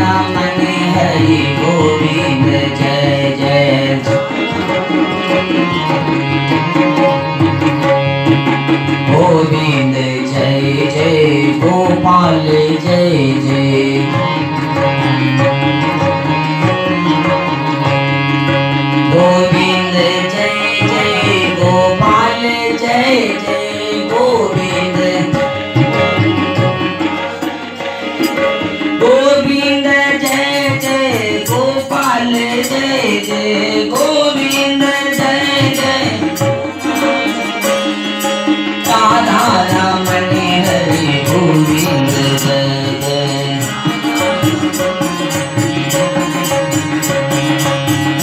रमन हरि गोविंद जय जय। गोविंद जय जय गोपाल जय जय। गोविंद जय जय गोपाल जय जय। गोविंद गोविंद जय जय गोपाल जय जय। गोविंद जय जय राधा रमन हरि गोविंद जय जय।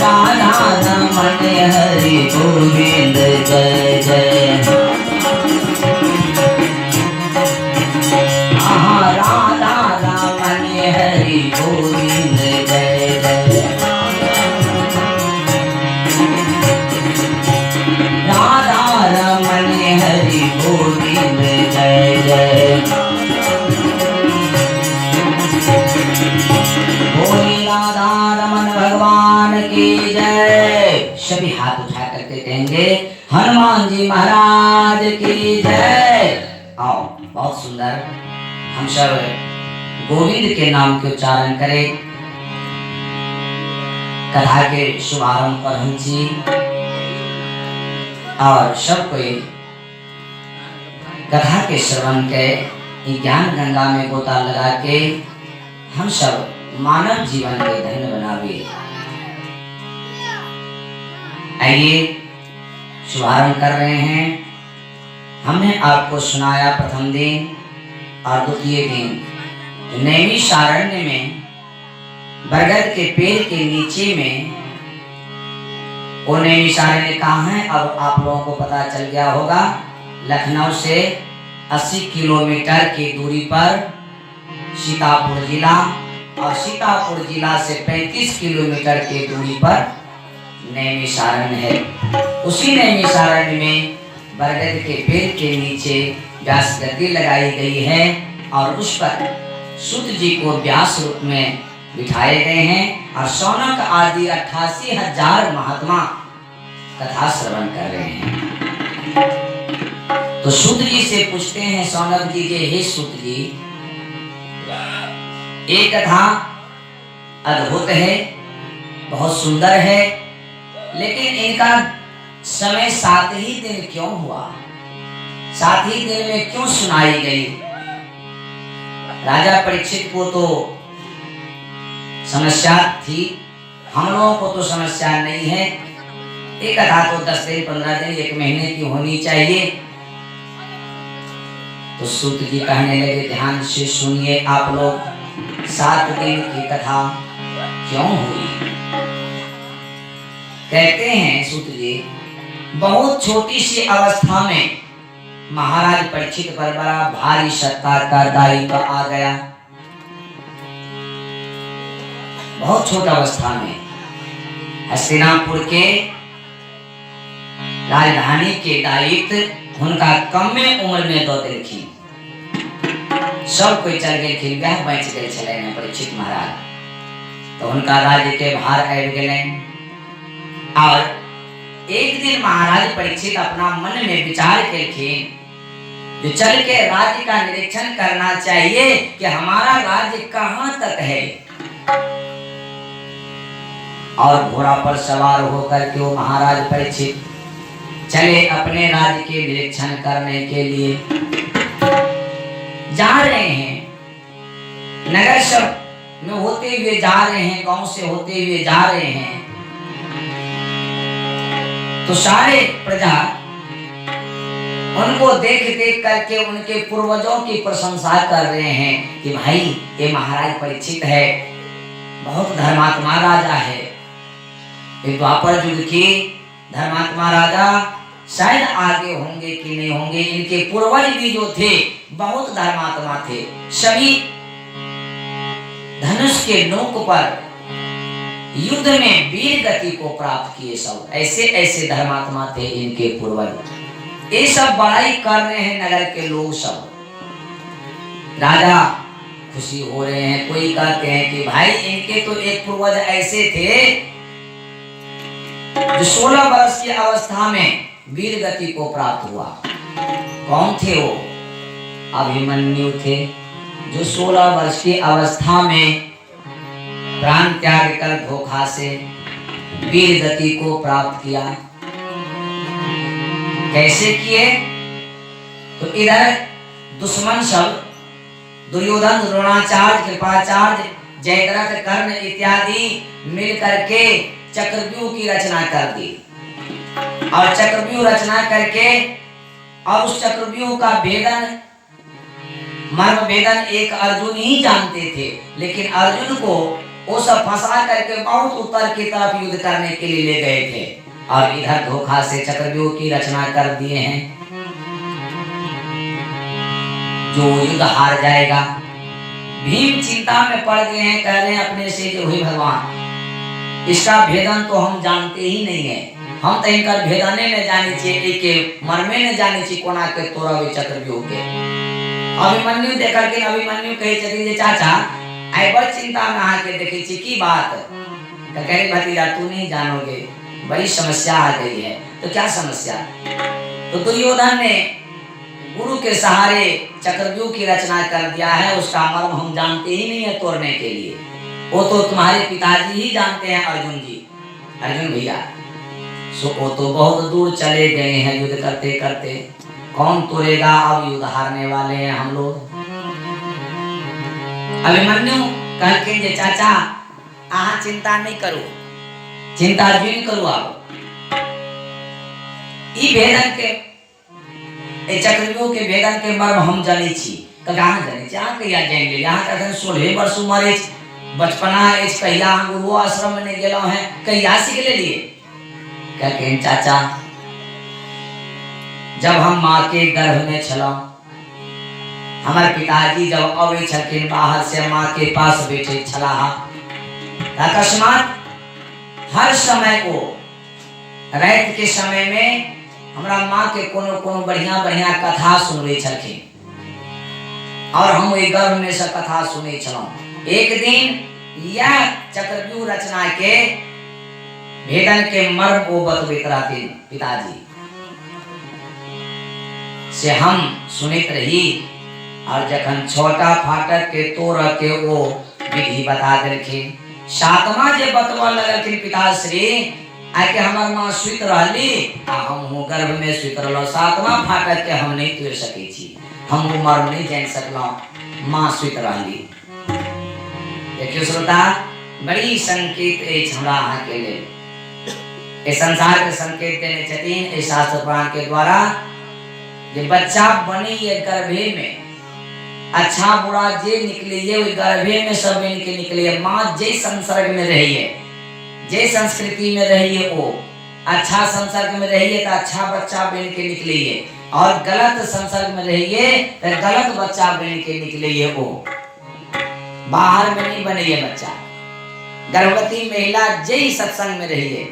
राधा रमन हरि गोविंद जय जय। राधा रमन हरि गोविंद जय जय। राधा रमन हरि गोविंद जय जय। बोली राधा रमन भगवान की जय। सभी हाथ उठा करके कहेंगे हनुमान जी महाराज की जय। आओ बहुत सुंदर हम सब गोविंद के नाम के उच्चारण करें। कथा के शुभारंभ पर हम जी और सब कोई कथा के श्रवण के ज्ञान गंगा में गोता लगा के हम सब मानव जीवन के धन्य बनावे। आइए शुभारंभ कर रहे हैं। हमने आपको सुनाया प्रथम दिन और द्वितीय दिन नैमिषारण्य में बरगद के पेड़ के नीचे में। वो नैमिषारण्य कहाँ है अब आप लोगों को पता चल गया होगा। लखनऊ से 80 किलोमीटर की दूरी पर सीतापुर जिला और सीतापुर जिला से 35 किलोमीटर की दूरी पर नैमिषारण्य है। उसी नैमिषारण्य में बरगद के पेड़ के नीचे व्यास गद्दी लगाई गई है और उस पर सूत जी को व्यास रूप में बिठाए गए हैं और शौनक आदि 88,000 महात्मा कथा श्रवण कर रहे हैं। तो सूत जी से पूछते हैं शौनक जी के हे सूत जी, एक कथा अद्भुत है, बहुत सुंदर है, लेकिन इनका समय 7 ही दिन क्यों हुआ? 7 ही दिन में क्यों सुनाई गई? राजा परीक्षित को तो समस्या थी, हम लोगों को तो समस्या नहीं है। एक कथा तो 10 दिन 15 दिन 1 महीने की होनी चाहिए। तो सूत जी कहने लगे ध्यान से सुनिए आप लोग, 7 दिन की कथा क्यों हुई? कहते हैं सूत जी, बहुत छोटी सी अवस्था में महाराज परीक्षित पर बड़ा भारी सत्ता का दायित्व आ गया। बहुत छोटा अवस्था में हस्तिनापुर के राजधानी के दायित्व उनका कम में उम्र में दो दिलखिन। सब कोई चल गए, वह बच गए चले हैं परीक्षित महाराज। तो उनका राज्य के भार आबि गए। और एक दिन महाराज परीक्षित अपना मन में विचार करके जो चल के राज्य का निरीक्षण करना चाहिए कि हमारा राज्य कहां तक है। और घोड़ा पर सवार होकर के वो महाराज परीक्षित चले अपने राज्य के निरीक्षण करने के लिए। जा रहे हैं, नगर सब में होते हुए जा रहे हैं, गांव से होते हुए जा रहे हैं। तो सारे प्रजा उनको देख देख करके उनके पूर्वजों की प्रशंसा कर रहे हैं कि भाई ये महाराज परीक्षित है, बहुत धर्मात्मा राजा है। ये द्वापर युग के धर्मात्मा राजा शायद आगे होंगे कि नहीं होंगे। इनके पूर्वज भी जो थे बहुत धर्मात्मा थे, सभी धनुष के नोक पर युद्ध में वीर गति को प्राप्त किए। सब ऐसे ऐसे धर्मात्मा थे इनके पूर्वज। ये सब बड़ाई कर रहे हैं नगर के लोग सब। राजा खुशी हो रहे हैं। कोई कहते हैं कि भाई इनके तो एक पूर्वज ऐसे थे जो 16 वर्ष की अवस्था में वीर गति को प्राप्त हुआ। कौन थे वो? अभिमन्यु थे, जो 16 वर्ष की अवस्था में प्राण त्याग कर धोखा से वीर गति को प्राप्त किया। कैसे किए? तो इधर दुश्मन सब दुर्योधन, द्रोणाचार्य, कृपाचार्य, जयद्रथ, कर्ण इत्यादि मिल करके चक्रव्यूह की रचना कर दी। और चक्रव्यूह रचना करके और उस चक्रव्यूह का भेदन, मर्म भेदन एक अर्जुन ही जानते थे। लेकिन अर्जुन को वो सब फंसा करके बहुत उत्तर की तरफ युद्ध करने के लिए ले गए थे और इधर धोखा से चक्रव्यूह की रचना कर दिए हैं। जो युद्ध हार जाएगा, भीम चिंता में पड़ गए हैं, कह रहे हैं अपने से कि हे भगवान, इसका भेदन तो हम जानते ही नहीं है। हम तो इनका भेदने न जाने चाहिए, एक मर्मे न जाने चाहिए कोना के तोरा वे चक्रव्यूह के। अभिमन्यु देखा कि अभिमन्यु कहे छथिन जे चाचा आई बड़ चिंता में आके देखे छी की बात। तो कह रहे भतीजा तू नहीं जानोगे, बड़ी समस्या आ गई है। तो क्या समस्या? तो दुर्योधन ने गुरु के सहारे चक्रव्यूह की रचना कर दिया है। उसका मर्म हम जानते ही नहीं है तोड़ने के लिए। वो तो तुम्हारे पिताजी ही जानते हैं, अर्जुन जी, अर्जुन भैया। सो वो तो बहुत दूर चले गए हैं युद्ध करते करते। कौन तोड़ेगा? अब युद्ध हारने वाले हैं हम लोग। अभिमन्यु कहके जे चाचा आहा चिंता नहीं करो, चिंता नहीं करो। आप ई भेदन के चक्रव्यूह के भेदन के मर्म हम जाने छी। कहाँ जाने छी? यहाँ कहिया जान ले? यहाँ कहते 16 वर्ष उम्र, बचपना है, कहिया हम गुरु आश्रम में गेलो हैं, कहिया सीख ले लिए। कहके चाचा जब हम माँ के गर्भ में छलो, हमारे पिताजी जब अवे छलखिन बाहर से माँ के पास बैठे छला, अकस्मात हर समय को रात के समय में हमरा माँ के कोनो कोनो बढ़िया बढ़िया कथा सुनवे छलखिन और हम वही गर्भ में से कथा सुने छलों। एक दिन यह चक्रव्यूह रचना के भेदन के मर्म को बतबैत रहथिन पिताजी से हम सुनित रही। और जखन छोटा फाटक के तोड़ के वो विधि बता देलखिन, सातवां जे बतवा लगलखिन पिताश्री आके हमार माँ सुत रहली आ हम गर्भ में सुत रहलो। सातवां फाटक के हम नहीं तोड़ सके छी, हम वो मर्म नहीं जान सकलो, माँ सुत रहली। देखियो श्रोता, बड़ी संकेत है हमरा अहाँ के लिए। इस संसार के संकेत देने छथिन इस शास्त्र पुराण के द्वारा। जे बच्चा बनी ये गर्भे में, अच्छा बुरा जे निकले ये गर्भे में सब बन के निकले। माँ जे संसर्ग में रही है, जे संस्कृति में रही है, वो अच्छा संसर्ग में रही है तो अच्छा बच्चा बन के निकलिए, और गलत संसर्ग में रहिए तो गलत बच्चा बन के निकलिए। वो बाहर में नहीं बने ये बच्चा। गर्भवती महिला जे सत्संग में रहिए,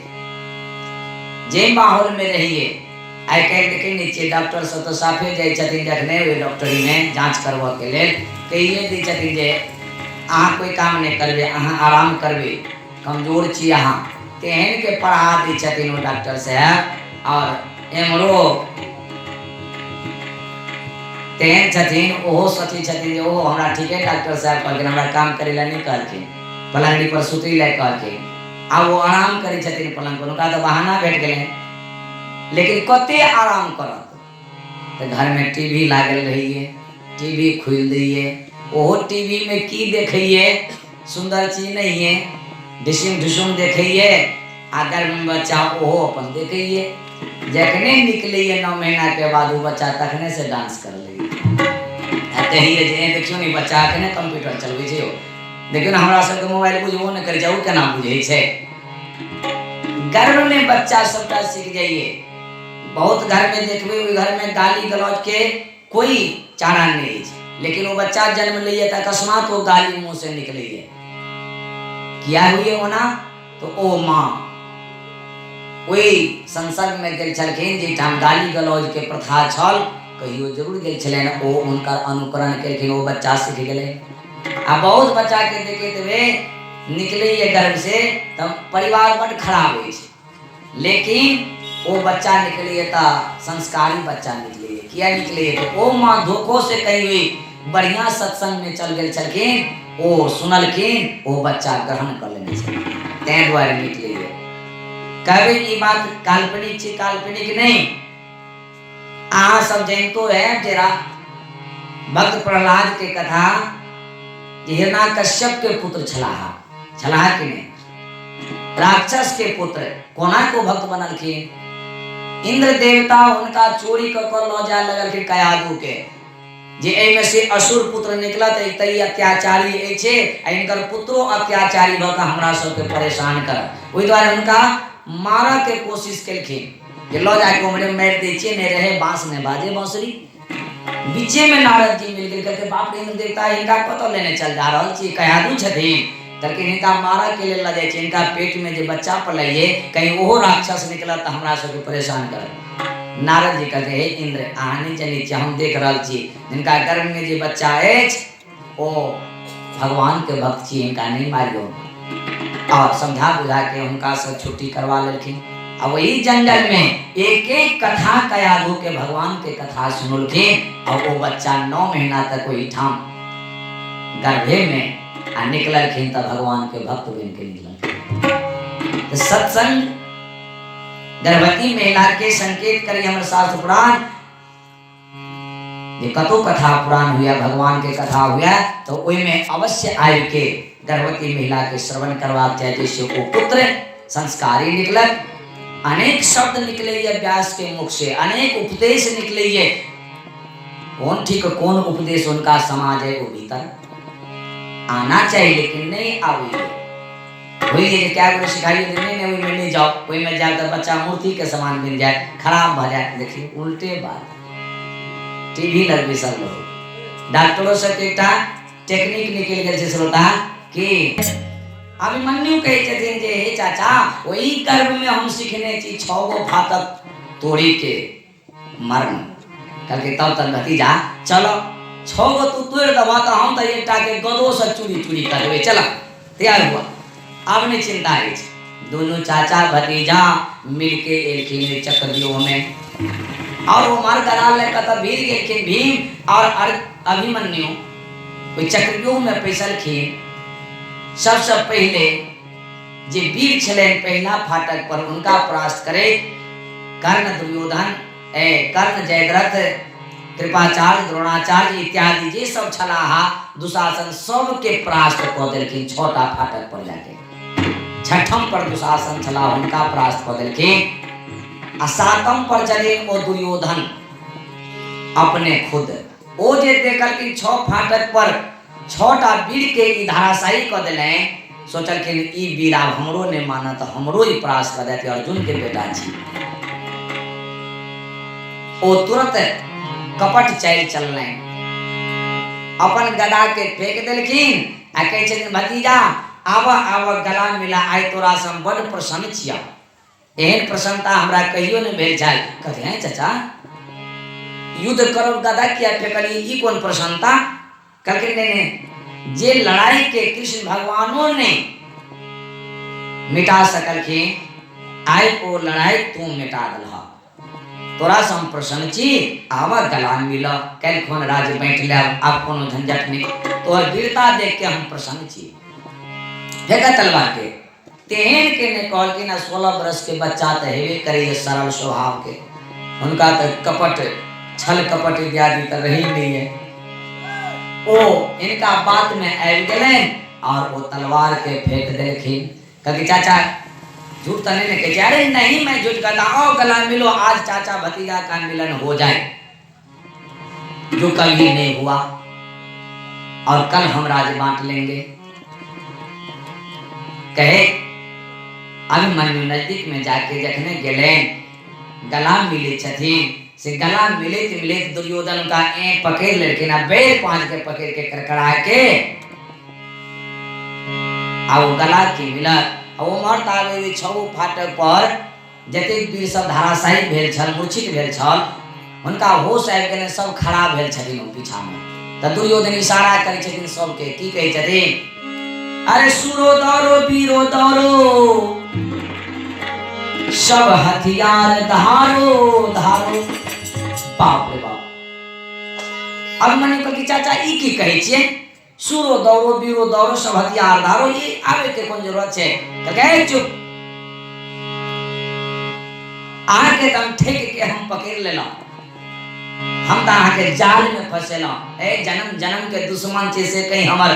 जे माहौल में रहिए। आई कह देखे नीचे डॉक्टर सब तो साफे जाए छथिन देखने वे डॉक्टरी में जांच करवा के लेल कहिए दी छथिन जे अहाँ कोई काम नहीं करबे, अहाँ आराम करबे, कमजोर छी अहाँ, तेहन के पढ़ा दी छथिन वो डॉक्टर साहब। और एमरो तेहन छथिन, ओहो सोची छथिन जे ओहो हमरा ठीक है डॉक्टर साहब कहलखिन, हमरा काम करे ला नहीं कहलखिन, पलंगड़ी पर सुतई ला कहलखिन। आ वो आराम करे छथिन पलंग पर, उनका तो बहाना भेट गेले। लेकिन कते आराम करत? तो घर में टीवी लागल रहिए, टीवी खोल दिए, ओहो टीवी में की देखिए? सुंदर चीज नहीं है, डिशुम ढुसुम देखिए। आगर में बच्चा ओहो अपन देखिए। जखने निकलिए 9 महीना के बाद वो बच्चा तखने से डांस कर लगी। कहिए जे देखियो नहीं बच्चा के कंप्यूटर चलबे छै, देखियो ना हमरा सबके मोबाइल बुझबो न करे जाऊ केना बुझे छै। गर्भ में बच्चा सबटा सीख जाइए। बहुत घर में देखबे ओई घर में गाली गलौज के कोई चारा नहीं है, लेकिन वो बच्चा जन्म लिए तो अकस्मात वो गाली मुंह से निकली है। किया हुई होना तो ओ माँ वही संसर्ग में गेल छलखिन जेठाम गाली गलौज के प्रथा छल, कहियो जरूर गेल छलन, ओ उनकर अनुकरण केलखिन, वो बच्चा सीख गेलै। आ बहुत बच्चा के देखे थे निकले ये गर्भ से तब परिवार बड़ खराब हो, लेकिन वो बच्चा निकले था संस्कारी बच्चा निकले। क्या निकले तो वो माँ धोखो से कही हुई बढ़िया सत्संग में चल गए छलखिन, वो सुनलखिन, वो बच्चा ग्रहण कर लेने छलखिन, तै द्वारे निकले। कभी की बात काल्पनिक छी, काल्पनिक नहीं। आ सब जानतो है तेरा भक्त प्रहलाद के कथा, हिरण्यकश्यप के पुत्र छलाहा, छलाहा कि नहीं, राक्षस के पुत्र कोना को भक्त बनलखिन। इंद्र देवता उनका चोरी कर लो जा लगलखिन कयादू के, जे एहि में से असुर पुत्र निकलत तई अत्याचारी छे, इनकर पुत्रो अत्याचारी भ के हमरा सब के परेशान कर, ओहि द्वारे उनका मारा के कोशिश केलखिन जे लो जाके उमरे मार दै छियै, नहीं रहे बांस ने बाजे बांसुरी। बीचे में नारद जी मिल गए, कहते बाप रे इंद्र देवता इनका कतौ लेने चल जा रहल छी, कयादू छथिन, कहलखिन इनका मारा के लेल ल जाय छै, इनका पेट में जे बच्चा पलैये कहीं ओहो राक्षस निकलत त हमरा सबके परेशान करत। नारद जी कहते हे इंद्र अहाँ नहीं जानी छी, हम देख रहल छी जिनका गर्भ में जे बच्चा अछि ओ भगवान के भक्त छी, इनका नहीं मारियो। और समझा बुझा के उनका सब छुट्टी करवा लेलखिन। अब वही जंगल में एक एक कथा कयादू के भगवान के कथा सुनलखिन, और वो बच्चा 9 महीना तक वही ठाम गर्भे में आ निकलखिन त भगवान के भक्त बन के निकलखिन। तो सत्संग गर्भवती महिला के संकेत करी हमर शास्त्र पुराण, ये कतो कथा पुराण हुआ, भगवान के कथा हुआ तो ओई में अवश्य आय के गर्भवती महिला के श्रवण करवाक चाहिए, जैसे वो पुत्र संस्कारी निकलत, अनेक शब्द निकले व्यास के मुख से, अनेक उपदेश निकले, कौन ठीक कौन उपदेश उनका समाज है वो भीतर आना चाहिए, लेकिन नहीं आवे। वही है क्या बोले सिखाइए नहीं वही में नहीं जाओ, वही में जाए तो बच्चा मूर्ति के समान बन जाए, खराब भ जाए। देखिए उल्टे बात, टीवी लगबे सब लोग डॉक्टरों से एक टेक्निक निकल गए श्रोता कि अभिमन्यु कहे छथिन जे हे चाचा वही गर्भ में हम सीखने छी 6 गो फाटक तोड़ी के मरण, कहके तब तक भतीजा चलो 6 गो तू तोड़ दबा तो हम तो एकटा के गदो से चूरी चूरी कर देवे, चला तैयार हुआ। अब नहीं चिंता है, दोनों चाचा भतीजा मिलके एलखिन चक्रव्यूह में, और वो मार करा ले कत वीर गेलखिन भीम और अभिमन्यु कोई चक्रव्यूह में पैसलखिन। सबसे पहले जे वीर छलेन पहला फाटक पर उनका परास्त करे, कर्ण दुर्योधन कर्ण जयद्रथ कृपाचार्य द्रोणाचार्य इत्यादि जे सब छलाहा दुशासन सब के परास्त क देलखिन। 6टा फाटक पर जाके 6ठम पर दुशासन छला उनका परास्त क देलखिन, आ 7म पर चले ओ दुर्योधन अपने खुद, ओ जे देखल कि 6 फाटक पर 6टा वीर के ई धाराशायी क देले, सोचल कि ई वीर आब हमरो ने माना तो हमरो ही परास्त कर देते, अर्जुन के बेटा छी। ओ तुरंत कपट चलने अपन गदा के फेंक देलखिन, आ कहे छथिन भतीजा आवा आवा गला मिला, आइ तोरा से हम बड़ प्रसन्न छिया, एहन प्रसन्नता हमरा कहियो ने भेल छै। कहते हैं चाचा युद्ध करो गदा किया फेंकली, ई कौन प्रसन्नता? कहलखिन नहीं, जे लड़ाई के कृष्ण भगवानों ने मिटा सकलखिन, आइ ओ लड़ाई तू मिटा दलहा, तोरा से हम प्रसन्न छी, आवा गला मिला, कल खोन राज बैठ ले, अब कोनो झंझट नहीं, तोहर वीरता देख के हम प्रसन्न छी। फेंका तलवार के, तेहन के ने कहल कि ना 16 वर्ष के बच्चा तो हेबे करे सरल स्वभाव के, उनका तो कपट छल कपट इत्यादि तो रही नहीं है। ओ इनका बात में आबि गेलन और वो तलवार के फेंक देलखिन। कहके चाचा झूठ तो नहीं कहे, अरे नहीं मैं झूठ कहता, आओ गला मिलो, आज चाचा भतीजा का मिलन हो जाए, जो कभी नहीं हुआ, और कल हम राज बांट लेंगे। कहे अभिमन्यु नजदीक में जाके जखने गेलेन गला मिले छथिन, से गला मिले दुर्योधन का पकड़ लेकिन बेर 5 के पकड़ के करकड़ा के आओ गला की मिलत, वो मरता 6 फाटक पर जतेक वीर सब धाराशायी भेल छल, मूर्छित भेल छल, उनका होश आबि गेलै, सब खड़ा भेल छथिन पीछा में। तो दुर्योधन इशारा करे छथिन सबके की कहे छथिन अरे सुरो दौड़ो वीरो दौड़ो सब हथियार धारो धारो। बाप रे बाप। अभिमन्यु कहलकै चाचा ई की कहै छियै सुरो दौड़ो वीरो दौड़ो सब हथियार धारो ये आवे के कोन जरूरत छै। कहै चुप आके हम ठेक के हम पकड़ लेलौ हम त आके जाल में फसेलौ ए जन्म जन्म के दुश्मन छै से कहीं हमर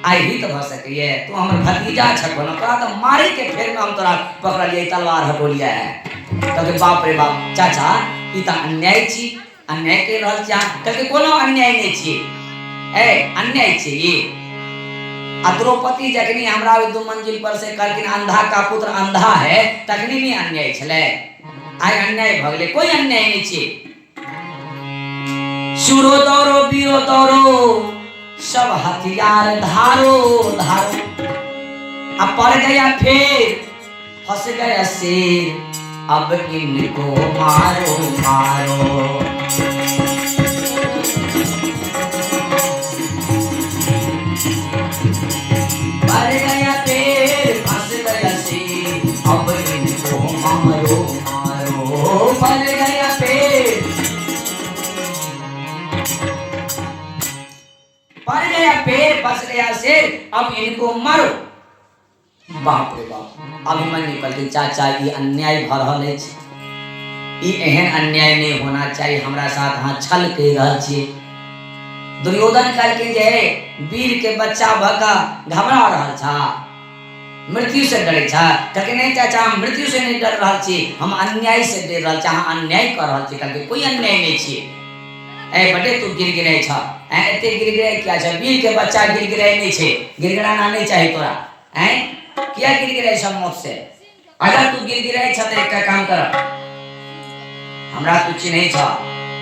आई हित भ सकैये तू हमर भतीजा छको न तोरा त मारे के फेर में हम तोरा पकड़ लिए तलवार हटोलिया है। कहलकै बाप रे बाप चाचा ई त अन्याय छी अन्याय के रहल छी। कहलकै कोनो अन्याय नहीं छी ए अन्याय छी ये। आ द्रौपदी जखनी हमरा दू मंजिल पर से कहलकिन अंधा का पुत्र अंधा है तखनी भी अन्याय छले आई अन्याय भ गेलै कोई अन्याय नहीं छी। सुरो दौड़ो वीरो दौड़ो सब हथियार धारो धारो। अब पड़ गया फिर फंस गया शेर अब इनको मारो मारो। पड़ गया फिर फंस गया शेर अब इनको मारो मारो। पड़ गया फिर पड़ गया पेड़ फंस गया शेर अब इनको मारो। बाप रे बाप। अभिमन्यु कहलकै चाचा ई अन्याय भ रहल अछि ई एहन अन्याय नहीं होना चाहिए हमरा साथ अहाँ छल कहि रहल छियै। दुर्योधन कहलकै जे वीर के बच्चा भका घबरा रहल छा मृत्यु से डरे छा। कहलकै नहीं चाचा हम मृत्यु से नहीं डर रहल छी हम अन्याय से डर रहल छी अहाँ अन्याय कर रहल छी। कहलकै कोई अन्याय नहीं छी ए बटे तू गिर गिरे छ ए एते गिर गिरे क्या छ वीर के बच्चा गिर गिरे नहीं छे गिरगिराना नहीं चाहिए तोरा हैं किया गिर गिरे छ मौत से। अगर तू गिर गिरे छ त एक काम कर हमरा तू चिन्है छ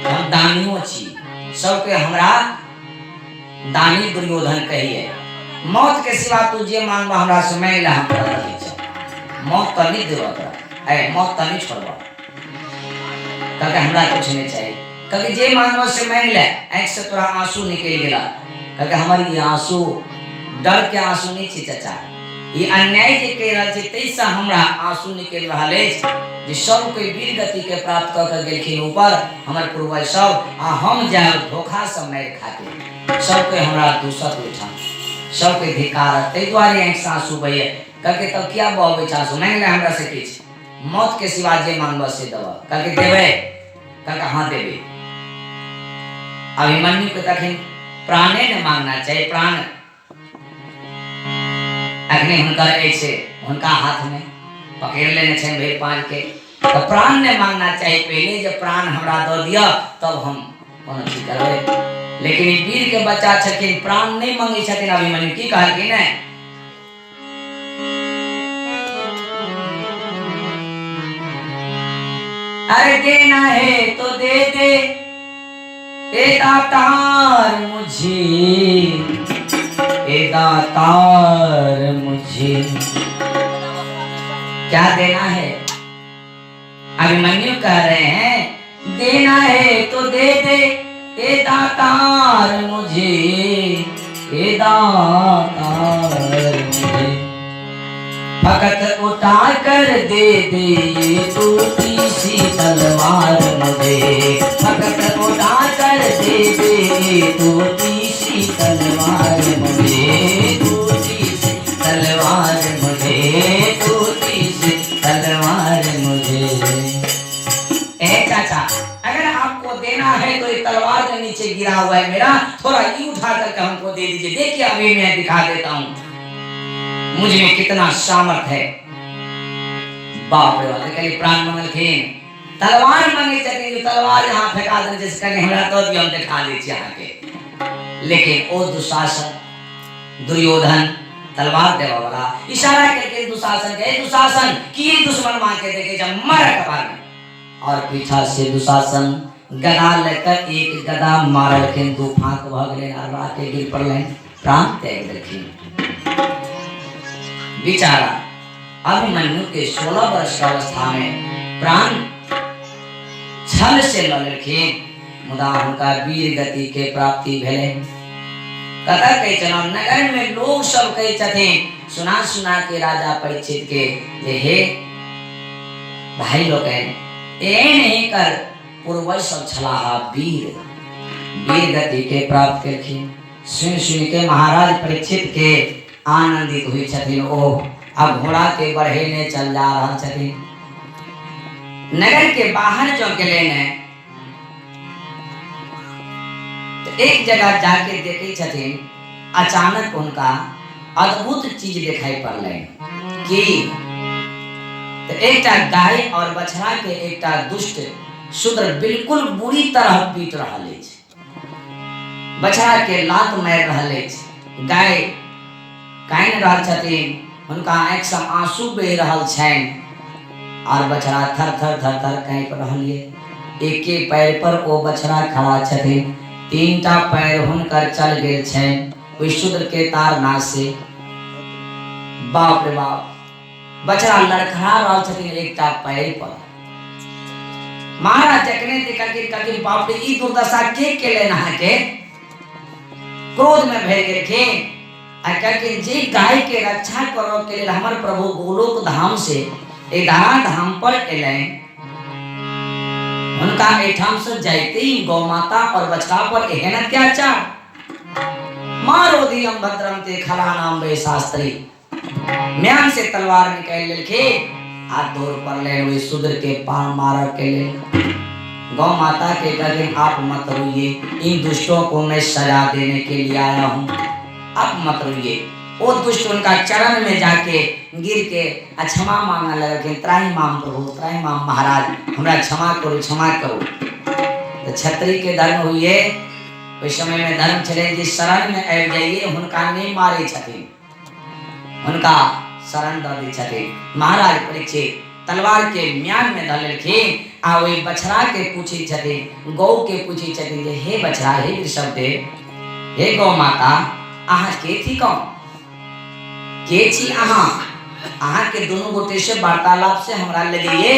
हम दानियो छी सबके हमरा दानी दुर्योधन कहिए मौत के सिवा तू जे मांगबा हमरा से मांगला हम कर दै छ मौत त नहीं देबा तोरा ए मौत त नहीं छोड़बा। कहलकै हमरा कुछ नहीं चाहिए। कहलकै जे मांगबा से मांग ले आंख से तोरा आंसू निकल गेला। कहलकै हमर ई आंसू डर के आंसू नहीं छी चाचा ये अन्याय जे कह रहल छी तैसा हमरा आंसू निकल रहल अछि जे सब कोई वीर गति के प्राप्त क के गेलखिन ऊपर हमर पूर्वज सब आ हम जाय धोखा से मार खाते सब कोई हमरा दूसत उठा सब कोई धिकार तै द्वारे आंख से आंसू बहे। कहलकै तब क्या बहबै छ आंसू मांग ले हमरा से किछ मौत के सिवा जे मांगबा से देबा। कहलकै देबै। कहलकै हां देबै। अभिमन्यु के तखन प्राणे न मांगना चाहिए प्राण अग्नि हुनकर ऐसे उनका हाथ में पकड़ लेने छन भैर पांच के तो प्राण ने मांगना चाहिए पहले जब प्राण हमरा दो दिया तब हम कोनो चीज करबै। लेकिन वीर के बच्चा छथिन प्राण नहीं मांगे छथिन। अभिमन्यु की कहलखिन है अरे देना है तो दे दे ए दातार मुझे ए दातार मुझे क्या देना है। अभिमन्यु कह रहे हैं देना है तो दे दे ए दातार मुझे ए दातार मुझे फकत उठा कर दे दे ये टूटी सी तलवार मुझे फकत उठा कर दे दे ये टूटी सी तलवार मुझे टूटी सी तलवार मुझे टूटी सी तलवार मुझे। ए चाचा अगर आपको देना है तो ये तलवार के नीचे गिरा हुआ है मेरा थोड़ा ये उठा करके हमको दे दीजिए। देखिए अभी मैं दिखा देता हूँ मुझ में कितना सामर्थ है। बाप रे बाप कहीं प्राण मंगलखिन तलवार मांगे छथिन जो तलवार यहाँ फेंका देने जैसे कहीं हमरा तो दियो हम दिखा दै छी अहाँ के। लेकिन ओ दुशासन दुर्योधन तलवार देवा वाला इशारा करके दुशासन के दुशासन की दुश्मन मां के देखे जब मर कपार में और पीछा से दुशासन गदा लेकर एक गदा मारलखिन दू फांक भ गेलै अरवा के गिर पड़लै प्राण त्याग देलखिन। बेचारा अभिमन्यु के 16 वर्ष की अवस्था में प्राण छल से लड़खिन मुदा हुनका वीर गति के प्राप्ति भेले। कथा कहे चलो नगर में लोग सब कहे छथिन सुना सुना के राजा परीक्षित के जे हे भाई लोग ए नहीं कर पूर्वज सब छलाहा वीर गति के प्राप्त करखिन। सुन सुन के महाराज परीक्षित के आनंदित हुई छथिन। ओ अब घोड़ा के बढ़े ने चल जा रहा छथिन। नगर के बाहर जो गेले ने तो एक जगह जाके देखे छथिन। अचानक उनका अद्भुत चीज दिखाई पड़ले कि तो एकटा गाय और बछड़ा के एकटा दुष्ट शूद्र बिल्कुल बुरी तरह पीट रहा है। बछड़ा के लात मार रहा है। गाय काइन रहल छथिन उनका आँख से आंसू बह रहल छन और बछड़ा थर थर थर थर काँप रहल है। एके पैर पर ओ बछड़ा खड़ा छथिन। तीनटा पैर हुनकर चल गेल छन ओइ शूद्र के ताड़ना से। बाप रे बाप बछड़ा लड़खड़ा रहल छथिन एकटा पैर पर। महाराज जखने देखा कि बाप रे ई दुर्दशा के केले ना के क्रोध में भय गेलखिन। आ कहलखिन जे गाय के रक्षा करो के लिए हमर प्रभु गोलोक धाम से धरा धाम पर एलैन उनका एठाम से जाते ही गौ माता और बछड़ा पर एहन अत्याचार मारो दियम भद्रम ते खला नाम वे शास्त्री। म्यान से तलवार निकाल लेके आ दूर पर ले हुए शूद्र के पान मार के ले। गौ माता के कहते आप मत रोइए इन दुष्टों को मैं सजा देने के लिए आया हूँ आप मत रोइए। वो दुष्ट उनका चरण में जाके गिर के क्षमा मांगने लगे त्राही माम प्रभु त्राही माम महाराज हमरा क्षमा करो। तो छत्री के धर्म हुए उस समय में धर्म चले जिस शरण में आबि जाइए उनका नहीं मारे छथिन उनका शरण द दै छथिन। महाराज परीक्षित तलवार के म्यान में धऽ लेलखिन आ ओइ बछड़ा के पूछी छथिन गौ के पूछी छथिन जे हे बछड़ा हे वृषभदेव हे गौ माता अहाँ के थी कौन के छी अहाँ के दोनों गोटे से वार्तालाप से हमरा लगइए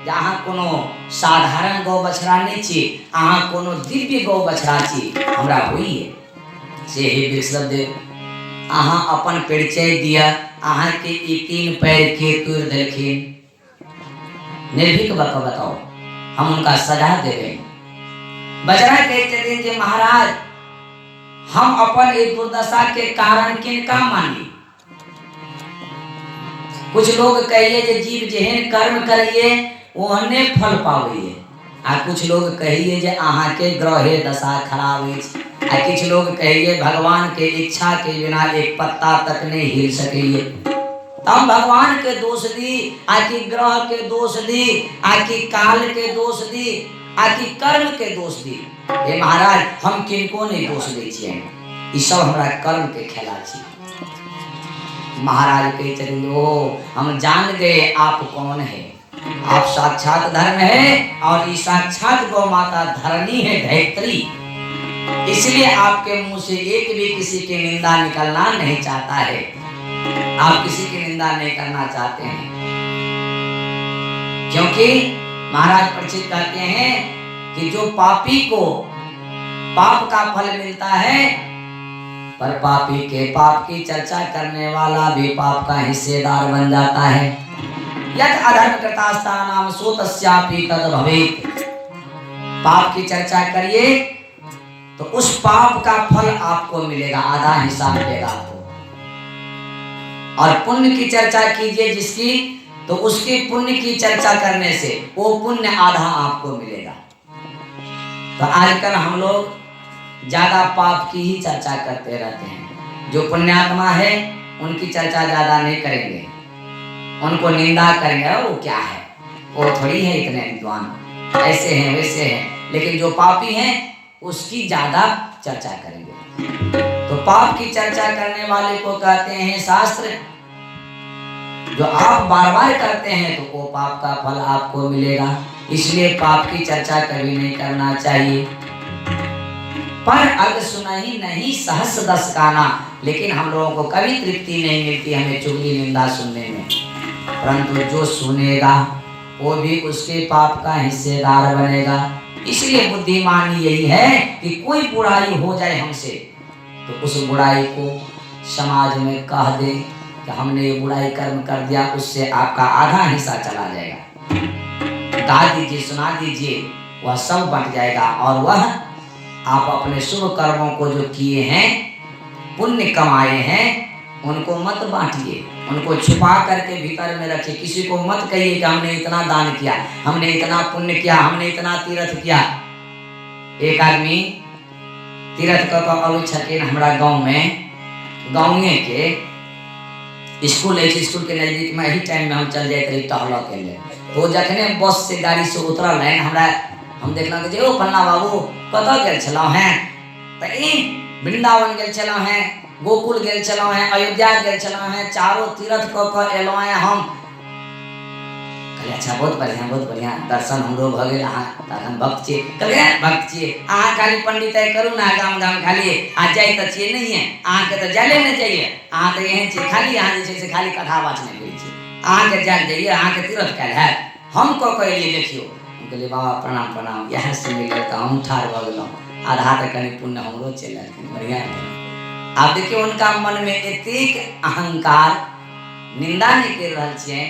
जे अहाँ कोनो साधारण गौ बछड़ा नहीं छी अहाँ कोनो दिव्य गौ बछड़ा छी हमरा होइए से हे वृषभदेव अहाँ अपन परिचय दिया अहाँ के ई तीन पैर के तोड़ देलखिन निर्भीक बताओ हम उनका सजा देवे। बछड़ा कहते थे महाराज हम अपन एक दुर्दशा के कारण किनका मानी। कुछ लोग कहिए जे जीव जेहन कर्म करिए ओहने फल पावे आ कुछ लोग कहिए जे अहाँ के ग्रहे दशा खराब है आ कुछ लोग कहिए भगवान के इच्छा के बिना एक पत्ता तक नहीं हिल सकेये। तब भगवान के दोष दी आकि ग्रह के दोष दी आकि काल के दोष दी आकि कर्म के दोष दी। हे महाराज हम किनको नहीं दोष दै छियै ई सब हमरा कर्म के खेला छी। महाराज कहे चलिए ओ हम जान गए आप कौन है आप साक्षात धर्म है और ये साक्षात गौ माता धरणी है धैत्री इसलिए आपके मुंह से एक भी किसी की निंदा निकलना नहीं चाहता है आप किसी की निंदा नहीं करना चाहते हैं क्योंकि महाराज परीक्षित कहते हैं कि जो पापी को पाप का फल मिलता है पर पापी के पाप की चर्चा करने वाला भी पाप का हिस्सेदार बन जाता है। यत् अधर्म कृतास्ता नाम सो तस्यापि तद भवेत्। पाप की चर्चा करिए तो उस पाप का फल आपको मिलेगा आधा हिस्सा मिलेगा आपको। और पुण्य की चर्चा कीजिए जिसकी तो उसकी पुण्य की चर्चा करने से वो पुण्य आधा आपको मिलेगा। तो आजकल हम लोग ज्यादा पाप की ही चर्चा करते रहते हैं। जो पुण्यात्मा है उनकी चर्चा ज्यादा नहीं करेंगे उनको निंदा करेंगे वो क्या है वो थोड़ी है इतने विद्वान ऐसे हैं वैसे हैं लेकिन जो पापी हैं उसकी ज्यादा चर्चा करेंगे। तो पाप की चर्चा करने वाले को कहते हैं शास्त्र जो आप बार बार करते हैं तो वो पाप का फल आपको मिलेगा इसलिए पाप की चर्चा कभी नहीं करना चाहिए। पर अग सुनहि नहीं सहस दस गाना लेकिन हम लोगों को कभी तृप्ति नहीं मिलती हमें चुगली निंदा सुनने में परंतु जो सुनेगा वो भी उसके पाप का हिस्सेदार बनेगा। इसलिए बुद्धिमानी यही है कि कोई बुराई हो जाए हमसे तो उस बुराई को समाज में कह दे कि हमने ये बुराई कर्म कर दिया, उससे आपका आधा हिस्सा चला जाएगा। गा दीजिए, सुना दीजिए, वह सब बंट जाएगा। और वह आप अपने शुभ कर्मों को जो किए हैं, पुण्य कमाए हैं, उनको मत बांटिए, उनको छुपा करके भीतर में रखिए। किसी को मत कहिए कि हमने इतना दान किया, हमने इतना पुण्य किया, हमने इतना तीर्थ किया। एक आदमी तीर्थ का अभी छकेन हमारा गांव में, गाँव के स्कूल है, स्कूल के नजदीक में ही टाइम में हम चल जाए रही टहला के लिए। तो जखने बस से गाड़ी से उतरल है हमरा, हम देखल कि ओ फलना बाबू कतऽ गेल छलौ हैं, तो वृंदावन गेल छलौ हैं, गोकुल गेल छलौ हैं, अयोध्या गेल छलौ हैं, चारों तीर्थ क के एलौ हैं हम। कहले अच्छा बहुत बढ़िया दर्शन हमरो भ गेल। अहाँ तखन भक्त छी? कहले भक्त छी। अहाँ खाली पंडिताई करू ना, गाम गाम खाली आ जाय त छियै नहीं है, अहाँ के त जाले न जाइए। अहाँ त एहन छी खाली, अहाँ जे छै से खाली कथा वाचने करै छी, अहाँ के जाल जाइए, अहाँ के तीर्थ कैल है। हम क के एलिए, देखियो। हम कहलिए बाबा प्रणाम प्रणाम, यह से मिलल त हम ठाड़ भ गेलौ, आधा त कनि पुण्य हमरो चलि आयल, बढ़िया है। आप देखिए उनका मन में एतेक अहंकार, निंदा नहीं कर रहा छिए,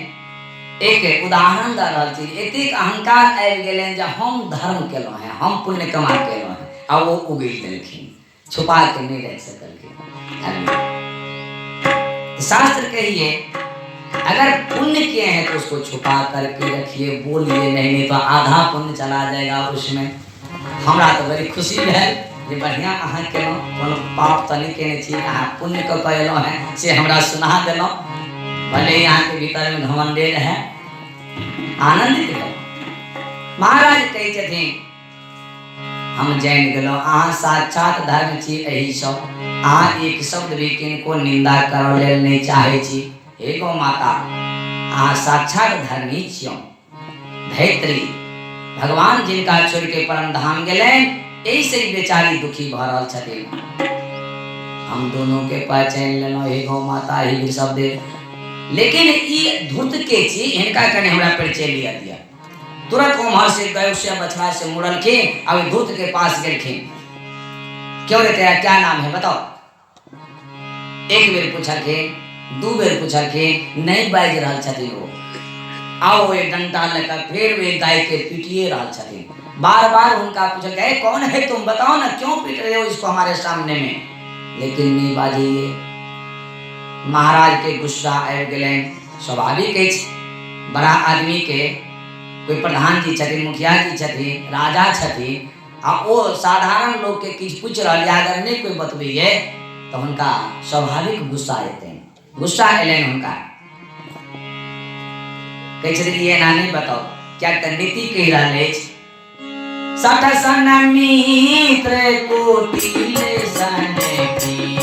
एक उदाहरण द रहा छी, एतेक अहंकार आबि गेलन जे हम धर्म केलौ हैं, हम पुण्य कमा केलौ हैं, आ वो उगैल देलखिन, छुपा के नहीं रख सकलखिन। शास्त्र कहिए अगर पुण्य किए हैं तो उसको छुपा करके रखिए, बोलिए नहीं तो आधा पुण्य चला जाएगा उसमें। हमरा तो बड़ी खुशी है जे बढ़िया अहाँ केलौ, कोनो पाप त नहीं केने छी, अहाँ पुण्य क के एलौ हैं से हमरा सुना देलौ। भले यहाँ के भीतर में घमंडे है, आनंदित है। महाराज कहे छथिन हम जान गेलौ अहाँ साक्षात धर्म छी, एही सब अहाँ एक शब्द भी किनको निंदा कर लेल नहीं चाहे छी। हे गौ माता, अहाँ साक्षात धर्मी छियौ। धैत्री भगवान जिनका छोड़ के परम धाम गेलन, ऐसे ही बेचारी दुखी भ रहल छथिन। हम दोनों के पहचान लेनो, हे गौ माता, हे वृषभ देव। लेकिन ये धूर्त के छी, इनका कने हमरा परिचय लिया दिया। तुरंत उम्हर से गए से बछड़ा से मुड़लखिन, अब धूर्त के पास गेलखिन। क्यों रे तेरा क्या नाम है बताओ? एक बेर पूछलखिन, दू बेर पूछलखिन, नहीं बाज रहल छथिन वो। आओ वे डंडा लेकर फिर वे गाय के पीटिए रहल छथिन। बार बार उनका पूछा गए कौन है तुम, बताओ ना क्यों पीट रहे हो इसको हमारे सामने में, लेकिन नहीं बाजिए। महाराज के गुस्सा आबि गेलन। स्वाभाविक है, बड़ा आदमी के कोई प्रधान जी छथिन, मुखिया जी छथिन, राजा छथिन, आ वो साधारण लोग के किछ पूछ रहल, अगर नहीं कोई बतबैये तो उनका स्वाभाविक गुस्सा एतन। गुस्सा एलन हुनका, कहे छथिन ये ना नहीं बताओ क्या नीति कह रहा है। सठ सन मित्र कोटिल सन प्रीति,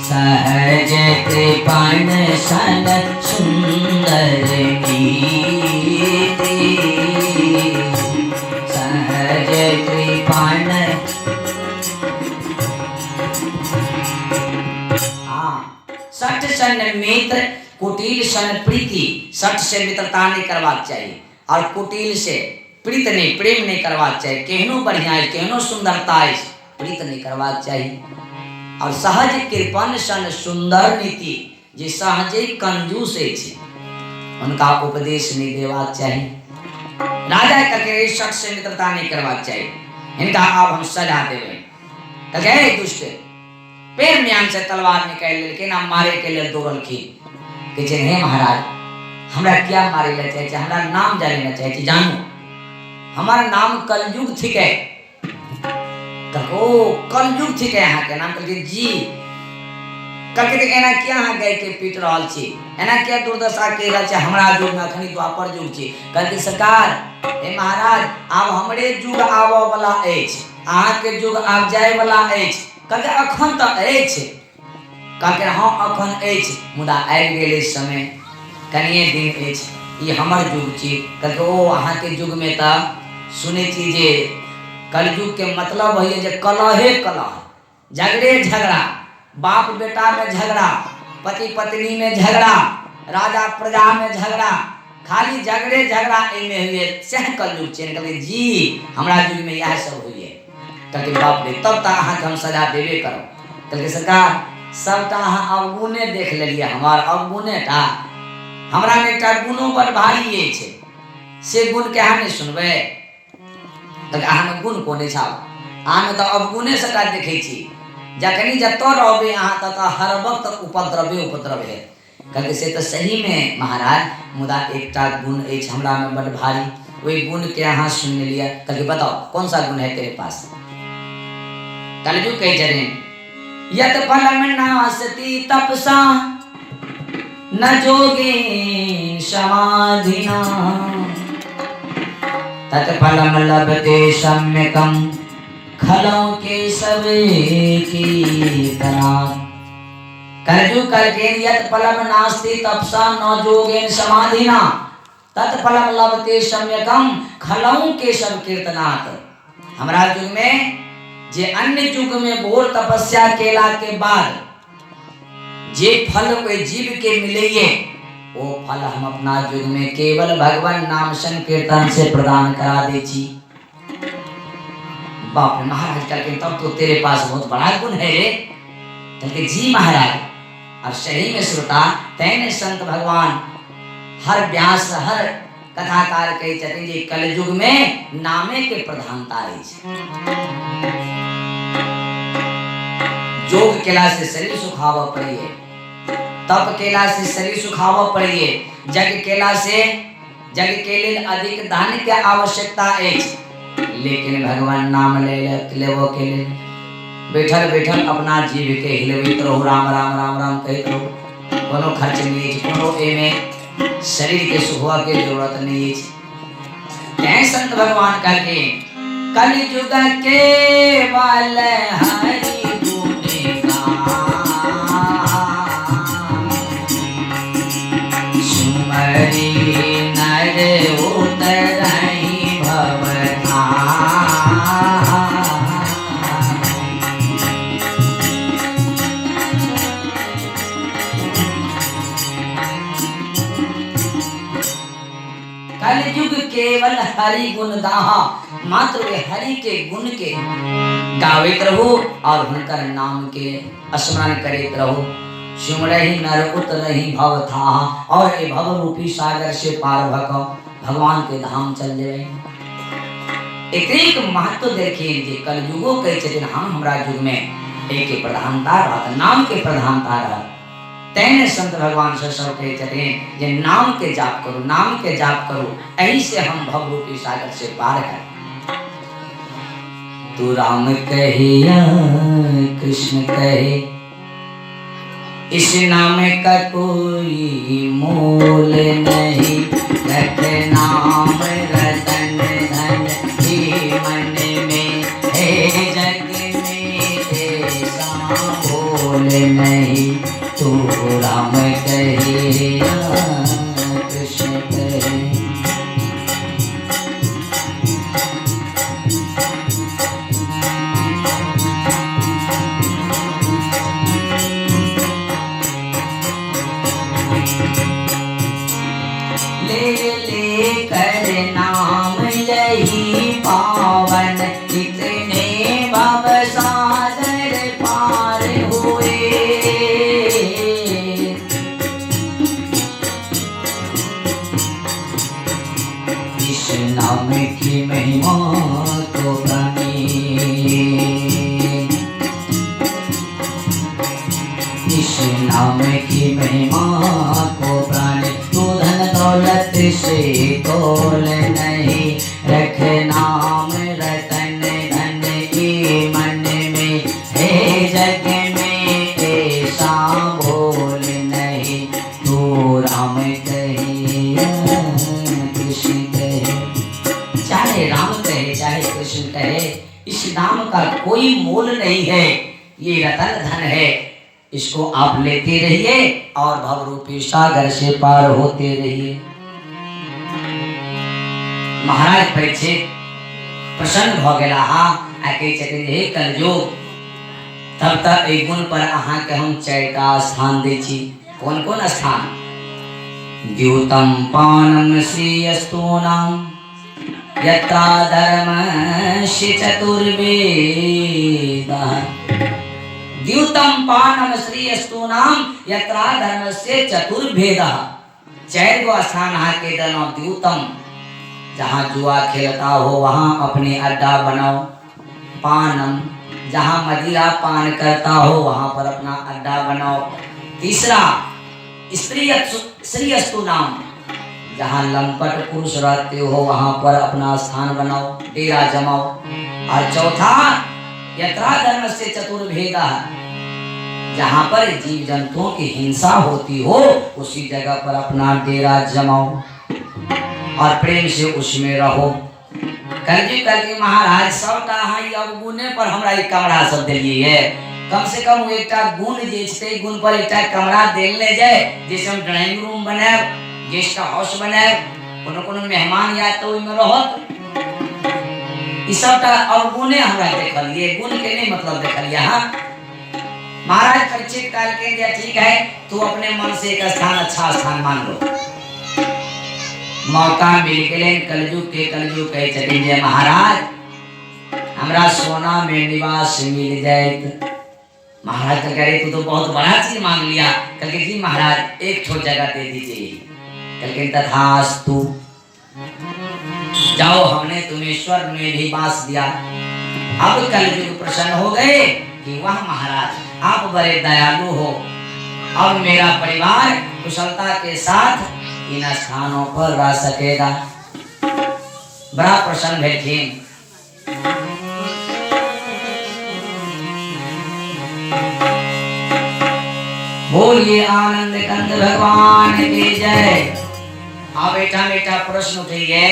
सहज कृपण सन सुंदर नीति, सहज कृपण। सठ सन मित्र कुटिल सन प्रीति, सठ से मित्रता नहीं करवाक चाहिए और कुटिल से प्रीत नहीं, प्रेम नहीं करवाक चाहिए। केहनो बढ़िया है, केहनो सुंदरता है, प्रीत नहीं करवाक चाहिए। और सहज कृपण सन सुंदर नीति, जे सहजे कंजूस है, उनका उपदेश नहीं देवाक चाहिए। राजा करके सठ से मित्रता नहीं करवाक चाहिए। इनका अब हम सजा देवे तो गए दुष्ट पैर म्यान से तलवार निकाल लेकिन हम मारे के लिए दौड़लखिन। कहे हे महाराज, हमरा क्या मारे ले चाहे, हमरा नाम जाने ले चाहे, जानू हमारा नाम कलयुग ठीक है। कहो कलयुग ठीक है यहाँ के नाम कहलिए जी। कहलकै एना क्या अहाँ गाय के पीट रहल छी, एना क्या दुर्दशा कह रहल छी, हमरा युग में अखनी द्वापर युग छी। कहलकै सरकार, हे महाराज, आब हमरे युग आबऽ वाला अछि, अहाँ के युग आब जाय वाला अछि। कहलकै अखन तऽ अछि। कहलकै हाँ अखन अछि, मुदा आबि गेल समय, कनिए दिन अछि, ई हमर युग छी। कहलकै ओ अहाँ के युग में तऽ सुनै छी जे कलयुग के मतलब है जे कलहे कलह, झगड़े झगड़ा, बाप बेटा में झगड़ा, पति पत्नी में झगड़ा, राजा प्रजा में झगड़ा, खाली झगड़े झगड़ा एमे हुए सह कलयुग चेन कहले जी हमरा युग में यह सब हुई है। कहते बाप रे तब तक अहाँ हम सजा देवे करो। कहले सरकार सबटा अहाँ अवगुणे देख लेलिए, हमार अवगुणे टा हमरा में एकटा गुणो बड़ भारी ये छे, से गुण के अहाँ नहीं सुनबे। तक अहाँ में गुण कोने छाव, अहाँ में तो अवगुणे सटा देखे छी, जखनी जतो रहबे अहाँ तत हर वक्त उपद्रवे उपद्रव है। कहते से तो सही में महाराज, मुदा एकटा गुण एछ हमरा में बड़ भारी, वही गुण के अहाँ सुन लिया। कहते बताओ कौन सा गुण है तेरे पास। कलयुग कह जरे यत फलम नासति तपसा न जोगे समाधिना तत फलम लभते सम्यकम खलों के सबे कीर्तना। कलयुग करके यत फलम नास्ति तपसा न जोगेन समाधिना तत फलम लभते सम्यकम खलों के सब कीर्तनात्। हमरा युग में जे अन्य युग में घोर तपस्या केला के बाद जे फल कोई जीव के मिले वो फल हम अपना युग में केवल भगवान नाम संकीर्तन से प्रदान करा दे छी। बाप रे महाराज कहते तब तो तेरे पास बहुत बड़ा गुण है रे। कहते जी महाराज, और सही में श्रोता तैने संत भगवान हर व्यास हर कथाकार कहे चते जे कलयुग में नामे के प्रधानता है। योग केला से शरीर सुखावा पड़िए, तप केला से शरीर सुखावा पड़िए, जग केला से जग के लिए अधिक धन के आवश्यकता है, लेकिन भगवान नाम लेवो के लिए बैठल बैठल अपना जीव के हिलवित रहो, राम राम राम राम कहते रहो, कोनो खर्च नहीं, कोनो एमे शरीर के सुखवा के जरूरत नहीं है। संत भगवान कहके कलयुग के वाल हरि नर उतरहि भवधाम। कलयुग केवल हरि गुण गाहा, मात्र वे हरि के गुण के गावित रहो और उनकर नाम के स्मरण करित रहो। सुमरहि नर उतरहि भव था, और ये भव रूपी सागर से पार भको भगवान के धाम चल जाए। एक महत्व देखिए जे कलयुगो कहे छथिन हम हमरा युग में एक प्रधानता रहत, नाम के प्रधानता रहत। तैने संत भगवान से सब कहे छथिन जे नाम के जाप करो, नाम के जाप करो, यही से हम भव रूपी सागर से पार है। तू राम कहिया कृष्ण कहे, इस नाम का कोई मोल नहीं, रख नाम रतन धन ही मन में, हे जग में ऐसा बोल नहीं। तू राम कहिया कृष्ण कहे, पावन कितने भव सागर पार हुए। इस नाम की महिमा तो बनी, इस नाम की महिमा को प्राणी, तू धन दौलत से तोल नहीं, रख नाम रतन धन के मन में, हे जग में ऐसा बोल नहीं। तू राम कहिया कृष्ण कहे, चाहे राम कहे चाहे कृष्ण कहे, इस नाम का कोई मोल नहीं है। ये रतन धन है, इसको आप लेते रहिए और भव रूपी सागर से पार होते रहिए। महाराज परीक्षित प्रसन्न भ गेला, हे कलयुग तब तक एक गुण पर अहाँ के हम चय का स्थान दै छी। कौन कौन स्थान? द्यूतम पानम श्रीयस्तूनाम यत्रा धर्मस्य चतुर्वेदः। द्यूतम पानम श्रीयस्तूनाम यत्रा धर्मस्य चतुर्वेदः। चार गो स्थान अहाँ के देना। द्यूतम, जहाँ जुआ खेलता हो वहाँ अपने अड्डा बनाओ। पानम, जहाँ मदिरा पान करता हो वहाँ पर अपना अड्डा बनाओ। तीसरा श्रीयस्तु नाम, जहाँ लंपट पुरुष रहते हो वहाँ पर अपना स्थान बनाओ, डेरा जमाओ। और चौथा यत्रा धर्म से चतुर्भेदा, जहाँ पर जीव जंतुओं की हिंसा होती हो उसी जगह पर अपना डेरा जमाओ और प्रेम से उसमें रहो। करके महाराज सबटा अब गुणे पर हमरा एक कमरा सब दिलिए है। कम से कम वो एक गुण जे गुण पर एक कमरा देने जाए, जैसे हम ड्राइंग रूम बनाए, गेस्ट हाउस बनाए, कोनो मेहमान या तो में रहत। ई सबटा अवगुणे हमरा देखलिए, गुण के नहीं मतलब देखलिए। हाँ महाराज परीक्षित काल के दिया, ठीक है तू अपने मन से एक स्थान अच्छा स्थान मान लो। मौका मिल गए कलयुग कहे चलिए जय महाराज हमरा सोना में निवास मिल जाए। महाराज कह रहे तू तो बहुत बड़ा चीज मांग लिया। कल के जी महाराज एक छोट जगह दे दीजिए। कल के तथास्तु, जाओ हमने तुम्हें स्वर्ग में भी वास दिया। अब कलयुग प्रसन्न हो गए कि वाह महाराज आप बड़े दयालु हो। अब मेरा परिवार कुशलता के साथ इन स्थानों पर रह सकेगा। बड़ा प्रसन्न भेलखिन। बोलिए आनंद कंद भगवान की जय। अब बेटा प्रश्न उठिए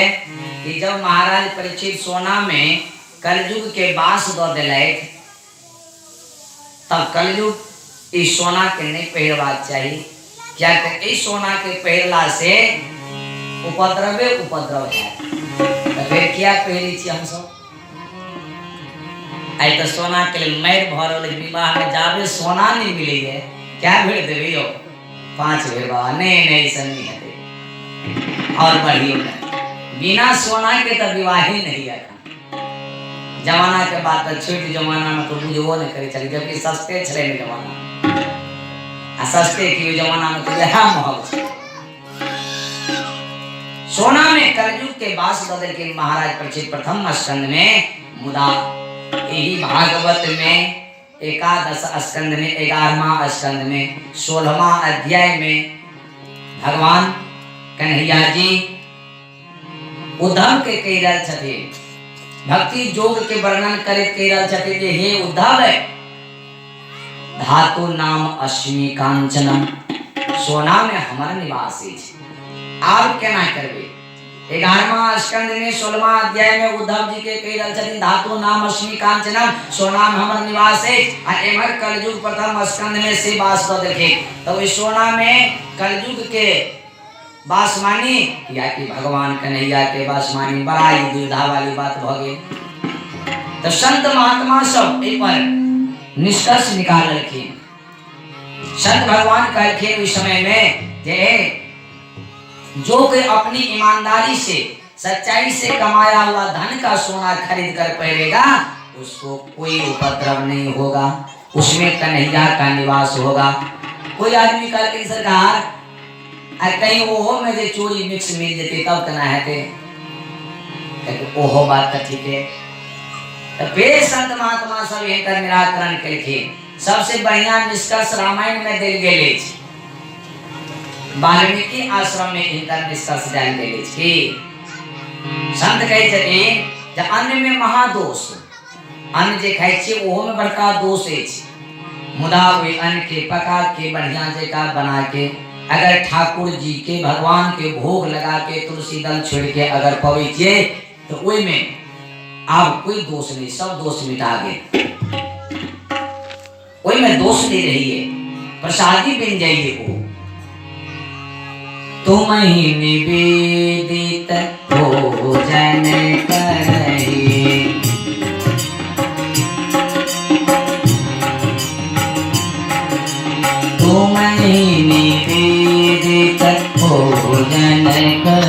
कि जब महाराज परीक्षित सोना में कलयुग के बास दो दिले, तब कलयुग इस सोना के नहीं पहरवाक चाहिए। क्या इस सोना के पहरला से उपद्रव है, तो फिर क्या पहरी थी हम सब? आई तो सोना के लिए मैर भरल विवाह में जावे सोना नहीं मिली है, क्या भेड़ देवे हो? 5 भेड़वा नहीं सन्नी है और बढ़ियो नहीं। बिना सोना के तो विवाह ही नहीं है। जमाना के बात तो छोटी जमाना में तो बुझबो नहीं करे चली, जबकि सस्ते छले में जमाना सस्ते की जमाना में तो यह महल छे। सोना में कलयुग के बास बदल के महाराज परीक्षित प्रथम स्कंद में, मुदा यही भागवत में एकादश स्कंद में 11वां स्कंद में 16वां अध्याय में भगवान कन्हैया जी उद्धव के कह रहे छथे, भक्ति योग के वर्णन करे कह रहे छथे जे हे उद्धव धातु नाम अश्मी कांचनम, सोना में हमारा निवास है। आप केना करबे? 11वां स्कंद में 16वां अध्याय में उद्धव जी के कह रहे छथिन धातु नाम अश्मी कांचनम, सोना में हमारा निवास है। आ एमर कलयुग प्रथम स्कंद में से बास तो देखे, तो इस सोना में कलयुग के बासमानी या कि भगवान कन्हैया के बासमानी, बड़ा ही दुविधा वाली बात भगे। तो संत महात्मा सब एक पर निष्कर्ष निकाल रखे। संत भगवान कहलखिन उस समय में जे जो कि अपनी ईमानदारी से सच्चाई से कमाया हुआ धन का सोना खरीद कर पहनेगा उसको कोई उपद्रव नहीं होगा, उसमें कन्हैया का निवास होगा। कोई आदमी कहलखिन सरकार कहीं ओहो में जे चोरी मिक्स मिल जेते तब केना हेते? ओहो बात तो ठीक है। तो फिर संत महात्मा सब एकर निराकरण केलखिन। सबसे बढ़िया निष्कर्ष रामायण में देल गेल अछि। वाल्मीकि आश्रम में इनका निष्कर्ष देल गेल अछि। संत कहै छथिन जे अन्न में महादोष, अन्न जे खाइ छी ओहो में बड़का दोष अछि। मुदा वे अन्न के पका के बढ़िया जगह बना के अगर ठाकुर जी के भगवान के भोग लगा के तुलसी दल छोड़ के अगर पबै छियै तो ओइ में आप कोई दोष नहीं, सब दोष मिटा गए। कोई में दोष नहीं रही है, प्रसादी बन जाइए वो। तुम ही निवेदित भोजन करही है कर